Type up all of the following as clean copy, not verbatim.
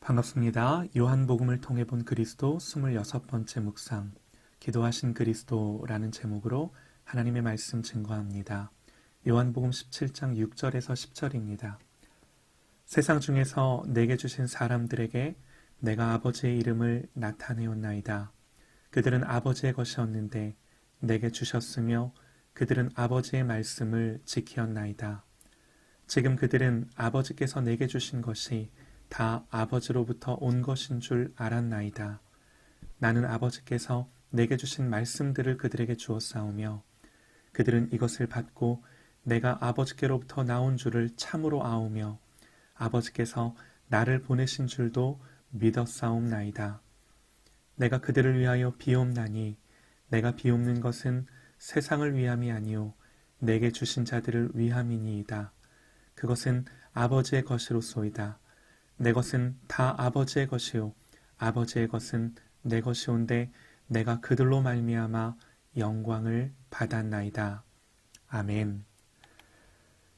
반갑습니다. 요한복음을 통해 본 그리스도 26번째 묵상, 기도하신 그리스도라는 제목으로 하나님의 말씀 증거합니다. 요한복음 17장 6절에서 10절입니다. 세상 중에서 내게 주신 사람들에게 내가 아버지의 이름을 나타내었나이다. 그들은 아버지의 것이었는데 내게 주셨으며 그들은 아버지의 말씀을 지키었나이다. 지금 그들은 아버지께서 내게 주신 것이 다 아버지로부터 온 것인 줄 알았나이다. 나는 아버지께서 내게 주신 말씀들을 그들에게 주었사오며 그들은 이것을 받고 내가 아버지께로부터 나온 줄을 참으로 아오며 아버지께서 나를 보내신 줄도 믿었사옵나이다. 내가 그들을 위하여 비옵나니 내가 비옵는 것은 세상을 위함이 아니요 내게 주신 자들을 위함이니이다. 그것은 아버지의 것이로소이다. 내 것은 다 아버지의 것이요 아버지의 것은 내 것이온데 내가 그들로 말미암아 영광을 받았나이다. 아멘.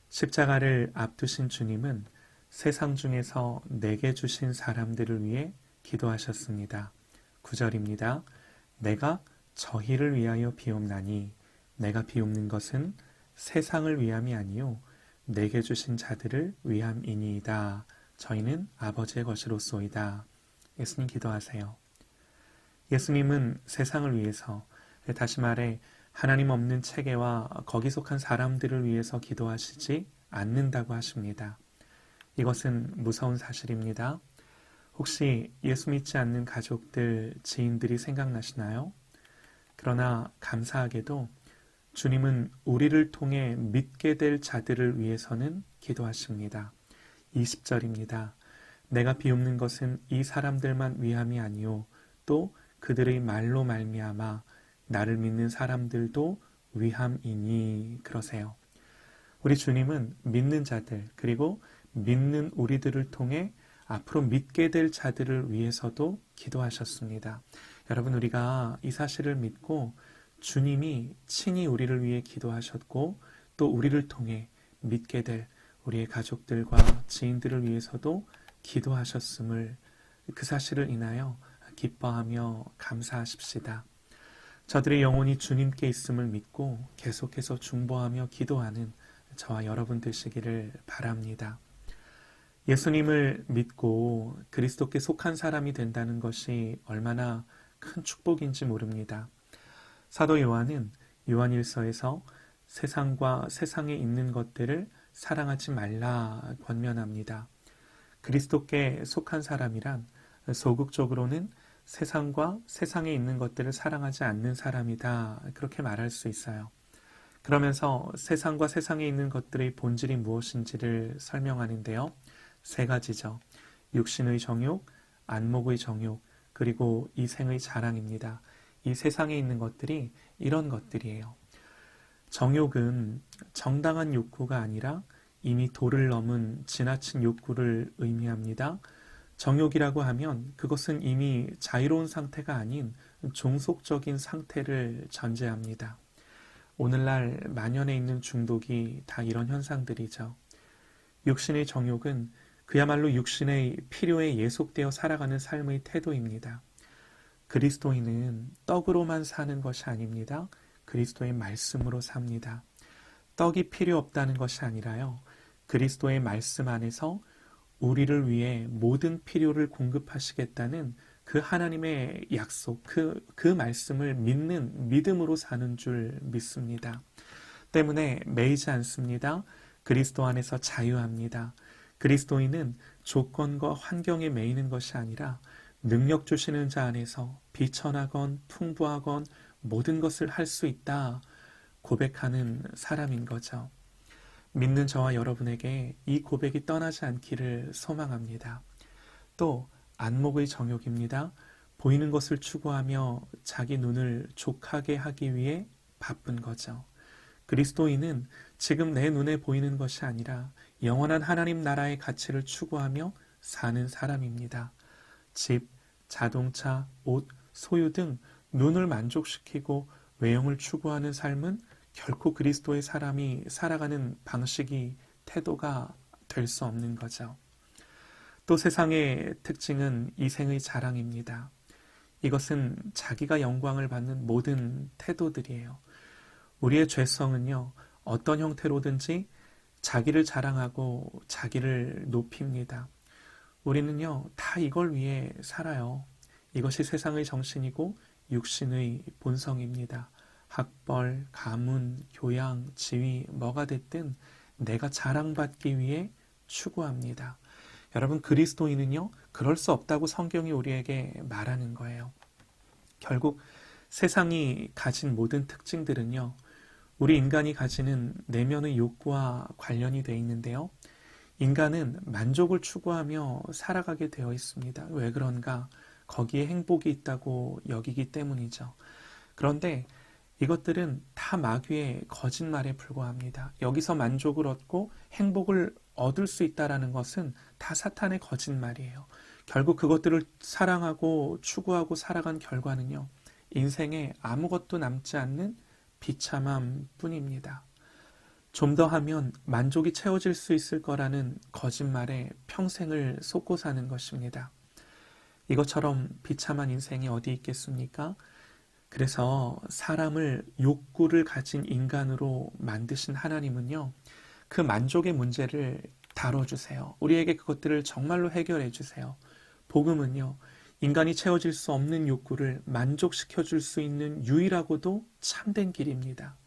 십자가를 앞두신 주님은 세상 중에서 내게 주신 사람들을 위해 기도하셨습니다. 9절입니다. 내가 저희를 위하여 비옵나니 내가 비옵는 것은 세상을 위함이 아니요 내게 주신 자들을 위함이니이다. 저희는 아버지의 것이로소이다. 예수님 기도하세요. 예수님은 세상을 위해서, 다시 말해 하나님 없는 체계와 거기 속한 사람들을 위해서 기도하시지 않는다고 하십니다. 이것은 무서운 사실입니다. 혹시 예수 믿지 않는 가족들, 지인들이 생각나시나요? 그러나 감사하게도 주님은 우리를 통해 믿게 될 자들을 위해서는 기도하십니다. 20절입니다. 내가 비옵는 것은 이 사람들만 위함이 아니요 또 그들의 말로 말미암아 나를 믿는 사람들도 위함이니 그러세요. 우리 주님은 믿는 자들 그리고 믿는 우리들을 통해 앞으로 믿게 될 자들을 위해서도 기도하셨습니다. 여러분, 우리가 이 사실을 믿고 주님이 친히 우리를 위해 기도하셨고 또 우리를 통해 믿게 될 우리의 가족들과 지인들을 위해서도 기도하셨음을, 그 사실을 인하여 기뻐하며 감사하십시다. 저들의 영혼이 주님께 있음을 믿고 계속해서 중보하며 기도하는 저와 여러분 되시기를 바랍니다. 예수님을 믿고 그리스도께 속한 사람이 된다는 것이 얼마나 큰 축복인지 모릅니다. 사도 요한은 요한일서에서 세상과 세상에 있는 것들을 사랑하지 말라 권면합니다. 그리스도께 속한 사람이란 소극적으로는 세상과 세상에 있는 것들을 사랑하지 않는 사람이다, 그렇게 말할 수 있어요. 그러면서 세상과 세상에 있는 것들의 본질이 무엇인지를 설명하는데요. 세 가지죠. 육신의 정욕, 안목의 정욕, 그리고 이생의 자랑입니다. 이 세상에 있는 것들이 이런 것들이에요. 정욕은 정당한 욕구가 아니라 이미 도를 넘은 지나친 욕구를 의미합니다. 정욕이라고 하면 그것은 이미 자유로운 상태가 아닌 종속적인 상태를 전제합니다. 오늘날 만연해 있는 중독이 다 이런 현상들이죠. 육신의 정욕은 그야말로 육신의 필요에 예속되어 살아가는 삶의 태도입니다. 그리스도인은 떡으로만 사는 것이 아닙니다. 그리스도의 말씀으로 삽니다. 떡이 필요 없다는 것이 아니라요. 그리스도의 말씀 안에서 우리를 위해 모든 필요를 공급하시겠다는 그 하나님의 약속, 그 말씀을 믿는 믿음으로 사는 줄 믿습니다. 때문에 매이지 않습니다. 그리스도 안에서 자유합니다. 그리스도인은 조건과 환경에 매이는 것이 아니라 능력 주시는 자 안에서 비천하건 풍부하건 모든 것을 할 수 있다 고백하는 사람인 거죠. 믿는 저와 여러분에게 이 고백이 떠나지 않기를 소망합니다. 또 안목의 정욕입니다. 보이는 것을 추구하며 자기 눈을 족하게 하기 위해 바쁜 거죠. 그리스도인은 지금 내 눈에 보이는 것이 아니라 영원한 하나님 나라의 가치를 추구하며 사는 사람입니다. 집, 자동차, 옷, 소유 등 눈을 만족시키고 외형을 추구하는 삶은 결코 그리스도의 사람이 살아가는 방식이, 태도가 될 수 없는 거죠. 또 세상의 특징은 이생의 자랑입니다. 이것은 자기가 영광을 받는 모든 태도들이에요. 우리의 죄성은요, 어떤 형태로든지 자기를 자랑하고 자기를 높입니다. 우리는요, 다 이걸 위해 살아요. 이것이 세상의 정신이고 육신의 본성입니다. 학벌, 가문, 교양, 지위, 뭐가 됐든 내가 자랑받기 위해 추구합니다. 여러분, 그리스도인은요, 그럴 수 없다고 성경이 우리에게 말하는 거예요. 결국 세상이 가진 모든 특징들은요, 우리 인간이 가지는 내면의 욕구와 관련이 되어 있는데요. 인간은 만족을 추구하며 살아가게 되어 있습니다. 왜 그런가? 거기에 행복이 있다고 여기기 때문이죠. 그런데 이것들은 다 마귀의 거짓말에 불과합니다. 여기서 만족을 얻고 행복을 얻을 수 있다는 것은 다 사탄의 거짓말이에요. 결국 그것들을 사랑하고 추구하고 살아간 결과는요, 인생에 아무것도 남지 않는 비참함 뿐입니다. 좀 더 하면 만족이 채워질 수 있을 거라는 거짓말에 평생을 쏟고 사는 것입니다. 이것처럼 비참한 인생이 어디 있겠습니까? 그래서 사람을 욕구를 가진 인간으로 만드신 하나님은요, 그 만족의 문제를 다뤄주세요. 우리에게 그것들을 정말로 해결해 주세요. 복음은요, 인간이 채워질 수 없는 욕구를 만족시켜줄 수 있는 유일하고도 참된 길입니다.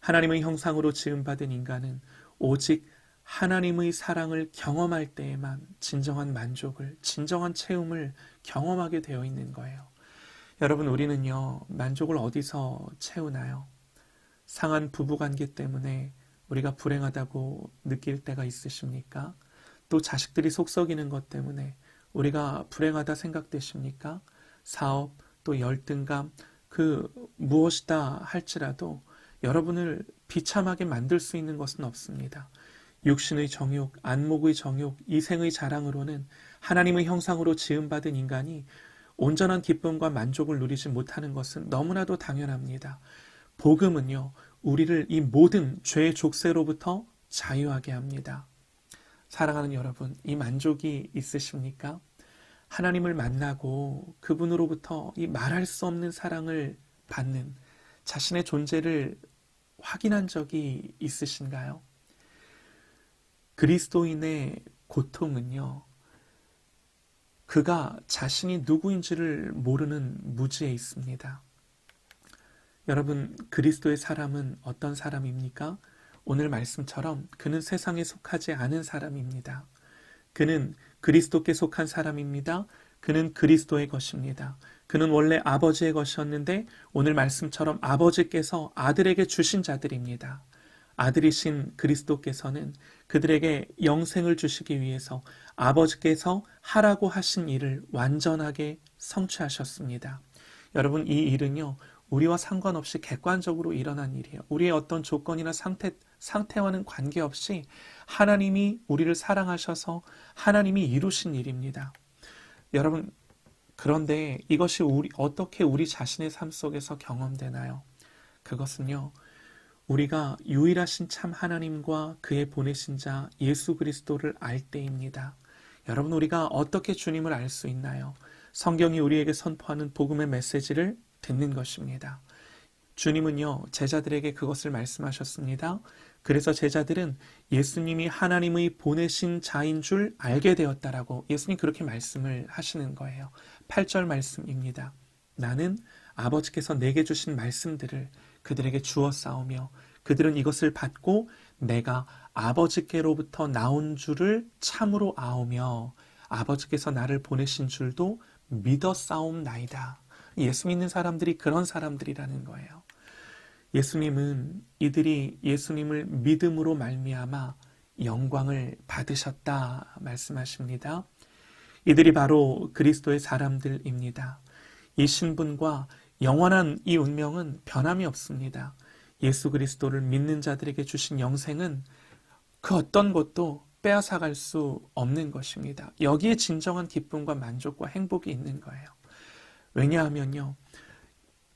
하나님의 형상으로 지음받은 인간은 오직 하나님의 사랑을 경험할 때에만 진정한 만족을, 진정한 채움을 경험하게 되어 있는 거예요. 여러분, 우리는요, 만족을 어디서 채우나요? 상한 부부관계 때문에 우리가 불행하다고 느낄 때가 있으십니까? 또 자식들이 속썩이는 것 때문에 우리가 불행하다 생각되십니까? 사업, 또 열등감, 그 무엇이다 할지라도 여러분을 비참하게 만들 수 있는 것은 없습니다. 육신의 정욕, 안목의 정욕, 이생의 자랑으로는 하나님의 형상으로 지음받은 인간이 온전한 기쁨과 만족을 누리지 못하는 것은 너무나도 당연합니다. 복음은요, 우리를 이 모든 죄의 족쇄로부터 자유하게 합니다. 사랑하는 여러분, 이 만족이 있으십니까? 하나님을 만나고 그분으로부터 이 말할 수 없는 사랑을 받는 자신의 존재를 확인한 적이 있으신가요? 그리스도인의 고통은요, 그가 자신이 누구인지를 모르는 무지에 있습니다. 여러분, 그리스도의 사람은 어떤 사람입니까? 오늘 말씀처럼 그는 세상에 속하지 않은 사람입니다. 그는 그리스도께 속한 사람입니다. 그는 그리스도의 것입니다. 그는 원래 아버지의 것이었는데 오늘 말씀처럼 아버지께서 아들에게 주신 자들입니다. 아들이신 그리스도께서는 그들에게 영생을 주시기 위해서 아버지께서 하라고 하신 일을 완전하게 성취하셨습니다. 여러분, 이 일은요, 우리와 상관없이 객관적으로 일어난 일이에요. 우리의 어떤 조건이나 상태와는 관계없이 하나님이 우리를 사랑하셔서 하나님이 이루신 일입니다. 여러분, 그런데 이것이 어떻게 우리 자신의 삶 속에서 경험되나요? 그것은요, 우리가 유일하신 참 하나님과 그의 보내신 자 예수 그리스도를 알 때입니다. 여러분, 우리가 어떻게 주님을 알 수 있나요? 성경이 우리에게 선포하는 복음의 메시지를 듣는 것입니다. 주님은요, 제자들에게 그것을 말씀하셨습니다. 그래서 제자들은 예수님이 하나님의 보내신 자인 줄 알게 되었다라고 예수님 그렇게 말씀을 하시는 거예요. 8절 말씀입니다. 나는 아버지께서 내게 주신 말씀들을 그들에게 주어 싸우며 그들은 이것을 받고 내가 아버지께로부터 나온 줄을 참으로 아오며 아버지께서 나를 보내신 줄도 믿어 싸움나이다. 예수 믿는 사람들이 그런 사람들이라는 거예요. 예수님은 이들이 예수님을 믿음으로 말미암아 영광을 받으셨다 말씀하십니다. 이들이 바로 그리스도의 사람들입니다. 이 신분과 영원한 이 운명은 변함이 없습니다. 예수 그리스도를 믿는 자들에게 주신 영생은 그 어떤 것도 빼앗아갈 수 없는 것입니다. 여기에 진정한 기쁨과 만족과 행복이 있는 거예요. 왜냐하면요,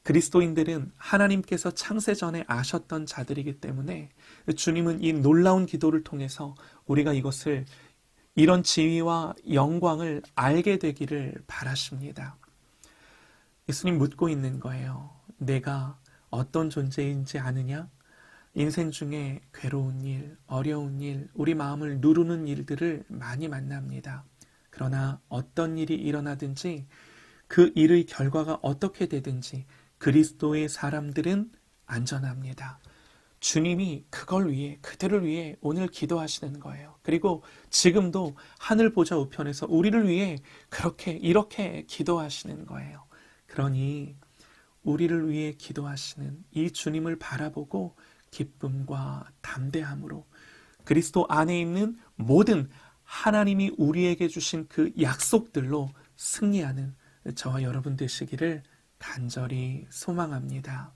그리스도인들은 하나님께서 창세전에 아셨던 자들이기 때문에 주님은 이 놀라운 기도를 통해서 우리가 이것을 이런 지위와 영광을 알게 되기를 바라십니다. 예수님 묻고 있는 거예요. 내가 어떤 존재인지 아느냐? 인생 중에 괴로운 일, 어려운 일, 우리 마음을 누르는 일들을 많이 만납니다. 그러나 어떤 일이 일어나든지 그 일의 결과가 어떻게 되든지 그리스도의 사람들은 안전합니다. 주님이 그걸 위해, 그들을 위해 오늘 기도하시는 거예요. 그리고 지금도 하늘 보좌 우편에서 우리를 위해 이렇게 기도하시는 거예요. 그러니 우리를 위해 기도하시는 이 주님을 바라보고 기쁨과 담대함으로 그리스도 안에 있는 모든 하나님이 우리에게 주신 그 약속들로 승리하는 저와 여러분 되시기를 간절히 소망합니다.